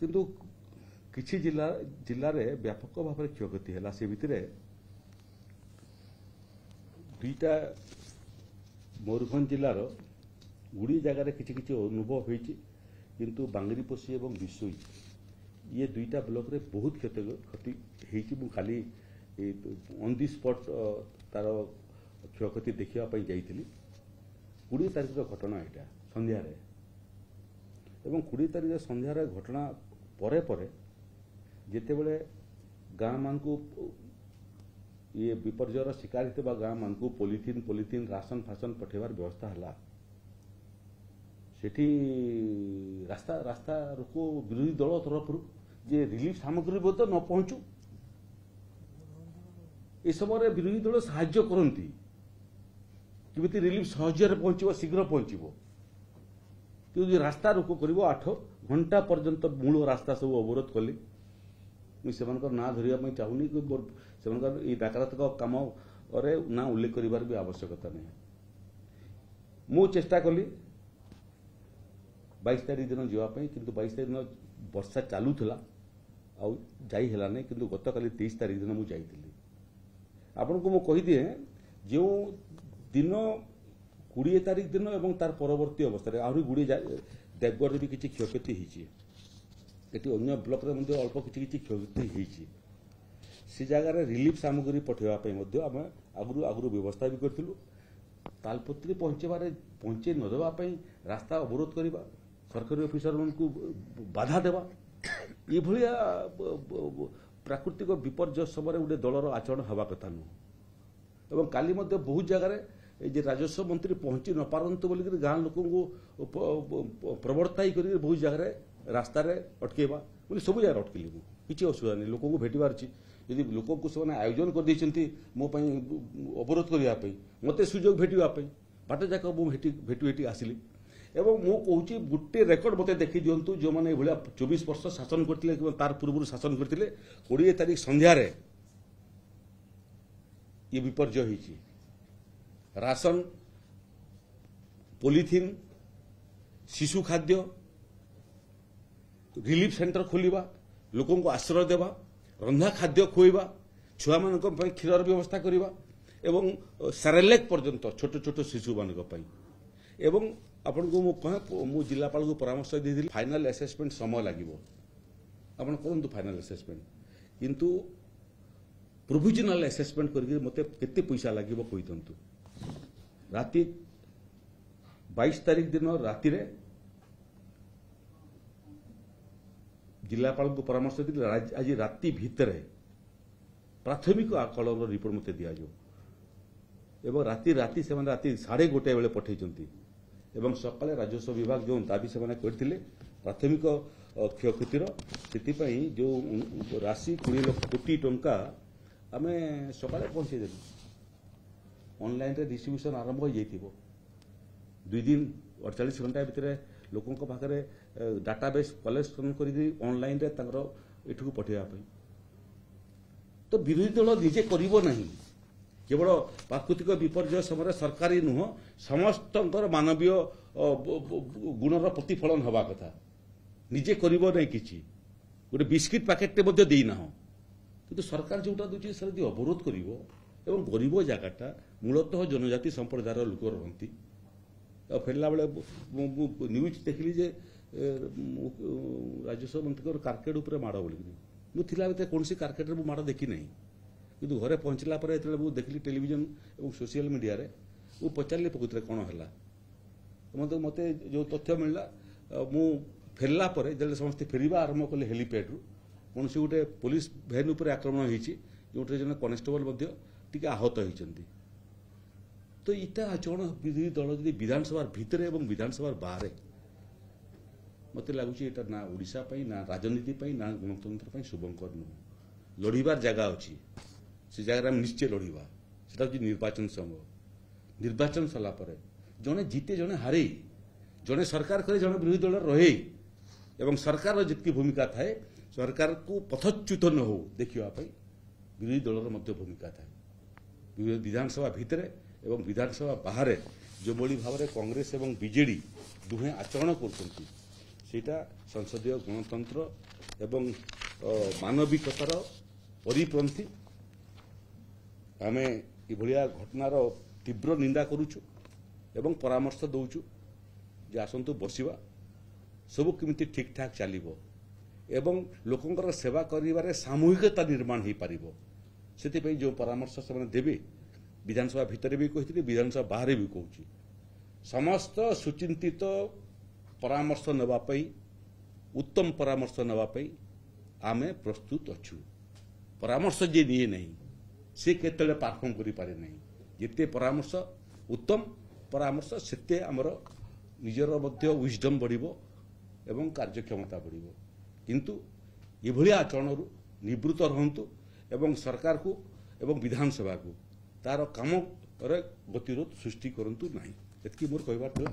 किंतु किछि जिल्ला रे व्यापक भाव में क्षयक्षति है से भितर दुईटा मयूरभंज जिलार गुड़ी जगार किछि अनुभव होइछि किंतु बांगरीपोषी और बिशोई ये दुईटा ब्लॉक रे बहुत क्षति होइछि। मु खाली ऑन दी स्पॉट तार क्षयक्षति देखा जाइली 20 तारिख घटना यहाँ संध्यार एवं 20 तारिख संध्यार घटना परे परे जिते बड़े गाँ मान को ये विपर्जयर शिकार होता गाँ मान को पॉलिथीन राशन फासन पठेबार व्यवस्था है सेठी रास्ता रोको विरोधी दल तरफ जे रिलीफ सामग्री बोध न पहुंचू ए समय विरोधी दल साहाय्य करती किमिति रिलीफ सहजरे पहुंचो शीघ्र पहुंचो कि रास्ता रोको कर 8 घंटा पर्यंत मूल रास्ता सब अवरोध कले मुझे ना धरने चाहूनी से नकारात्मक कम ना उल्लेख कर भी आवश्यकता नहीं। मु चेष्टा कली 22 तारिख दिन जावाई किंतु 22 तारिख दिन वर्षा चलूला आईला नहीं किंतु गत काली 23 तारिख दिन मुझे आपन को मुझे जो दिन 20 तारिख दिन और तार परवर्ती अवस्था आहरी गुड़ी देवगढ़ भी किसी क्षयक्षति होती अन्य ब्लॉक रे अल्प किसी क्षयक्षति होती से जगार रिलीफ सामग्री पठेवाई आम आगु व्यवस्था भी करूँ तालपत्री पहुंचे नदेवाई रास्ता अवरोध करवा सरकारी ऑफिसर को बाधा देवा ये भाया प्राकृतिक विपर्य समय गोटे दलर आचरण हवा कथा नुह एवं काली बहुत जगार राजस्व मंत्री पहुंची न पारंतु बोलिक गाँ लोक प्रवर्त्ता कर बहुत जगह रास्ता अटकेबा बोले सब जगह अटकली किसी असुविधा नहीं लोक को भेटार अच्छी यदि लोक को से आयोजन कर मो अवरोध करने मत सुजोग भेटापी बाट जाक भेटी आसली एवं मु कहूँ गोटे रेकर्ड मत देखी दिंतु जो मैंने 24 वर्ष शासन करते तार पूर्व शासन करते 20 तारिख संध्यार ये विपर्य होती राशन पॉलिथीन शिशु खाद्य रिलीफ सेंटर खोलिबा लोकों को आश्रय देवा रंधा खाद्य खुआइबा छुआ मान क्षीर व्यवस्था करवा एवं सेरेलेक पर्यंत छोट छोट शिशु मान एवं आपन को मु जिलापाल को परामर्श दी फाइनल असेसमेंट समय लगे आपन करूँ फाइनल असेसमेंट किंतु प्रोविजनल असेसमेंट करके मते केते पैसा लगे कही दिंतु राति 22 तारिख दिन राति रे जिलापाल को परामर्श दी आज राति भितर प्राथमिक आकलन रिपोर्ट मत दि जाऊ राति राति से राति 1:30 बेले पठेइचंती एवं सकाले राजस्व विभाग जो दाबी से करते प्राथमिक क्षयक्षतिर से जो राशि 20 कोटी टंका आम सका पहुंचेदेलु ऑनलाइन रे डिस्ट्रीब्यूशन आरंभ हो जाइथिबो 2 दिन 48 घंटा भितर लोकों पाखे डाटाबेस कलेक्शन कर ऑनलाइन रे एठू पठेवा तो विरोधी दल निजे करिवो नहीं केवल प्राकृतिक विपर्य समय सरकारी नुह समस्त मानवीय गुणर प्रतिफलन हवा कथा निजे करिवो नहीं किछि गोटे बिस्किट पैकेट देना किंतु सरकार जोटा दूसरी से अवरोध करिवो एवं गरीब जगटा मूलतः जनजाति संप्रदायर लोक रहती फेरला बेले न्यूज देखिली जे राजस्व मंत्री कार्केट उपर माड़ बोलिक मुझे कौन कार्केट माड़ देखी ना किंतु घरे पहुंचला देखिली टेलीविजन और सोशल मीडिया रे वो पचारे प्रकृति कौन है मत जो तथ्य मिलला मु फेरला जब समस्ते फेरवा आरंभ कले हेलीपैड रु कौन गोटे पुलिस भैन उपर आक्रमण होती जो जन कनेस्टेबल टी आहत होती तो इटा आचरण विरोधी दल जब विधानसभा भितर और विधानसभा बाहर मत लगुच ना ओडिशा ना राजनीति ना गणतंत्र शुभंकर नुह लड़ार जगह अच्छी से जगह निश्चय लड़वा से निर्वाचन समय निर्वाचन सरला जड़े जीते जड़े हारे जड़े सरकार करे जड़े विरोधी दल रहे एवं सरकार जितकी भूमिका थाए सरकार को पथच्युत न हो देखापी विरोधी दलर भूमिका थाए विधानसभा भितर एवं विधानसभा बाहर जो भाव में कांग्रेस एवं बीजेडी दुहे आचरण कर ସେଇଟା ସଂସଦୀୟ ଗଣତନ୍ତ୍ର ଏବଂ ମାନବିକତାର ପରିପନ୍ଥୀ। ଆମେ ଏଭଳିଆ ଘଟଣାର ତୀବ୍ର ନିନ୍ଦା କରୁଛୁ ଏବଂ ପରାମର୍ଶ ଦେଉଛୁ ଯେ ଆସନ୍ତୁ ବସିବା, ସବୁ କେମିତି ଠିକ୍ ଠାକ୍ ଚାଲିବ ଏବଂ ଲୋକଙ୍କର ସେବା କରିବାରେ ସାମୂହିକତା ନିର୍ମାଣ ହୋଇପାରିବ। ସେଥିପାଇଁ ଯେଉଁ ପରାମର୍ଶ ସେମାନେ ଦେବେ, ବିଧାନସଭା ଭିତରେ ବି କହିଥିଲି, ବିଧାନସଭା ବାହାରେ ବି କହୁଛି, ସମସ୍ତ ସୁଚିନ୍ତିତ ପରାମର୍ଶ ନେବା ପାଇଁ, ଉତ୍ତମ ପରାମର୍ଶ ନେବା ପାଇଁ ଆମେ ପ୍ରସ୍ତୁତ ଅଛୁ। ପରାମର୍ଶ ଯିଏ ନିଏ ନାହିଁ ସେ କେତେବେଳେ ପାରଫର୍ମ କରିପାରେ ନାହିଁ। ଯେତେ ପରାମର୍ଶ ଉତ୍ତମ ପରାମର୍ଶ ସେତେ ଆମର ନିଜର ମଧ୍ୟ ୱିଜଡମ୍ ବଢ଼ିବ ଏବଂ କାର୍ଯ୍ୟକ୍ଷମତା ବଢ଼ିବ। କିନ୍ତୁ ଏଭଳିଆ ଆଚରଣରୁ ନିବୃତ୍ତ ରହନ୍ତୁ ଏବଂ ସରକାରକୁ ଏବଂ ବିଧାନସଭାକୁ ତାର କାମରେ ଗତିରୋଧ ସୃଷ୍ଟି କରନ୍ତୁ ନାହିଁ। ଏତିକି ମୋର କହିବାର ଥିଲା।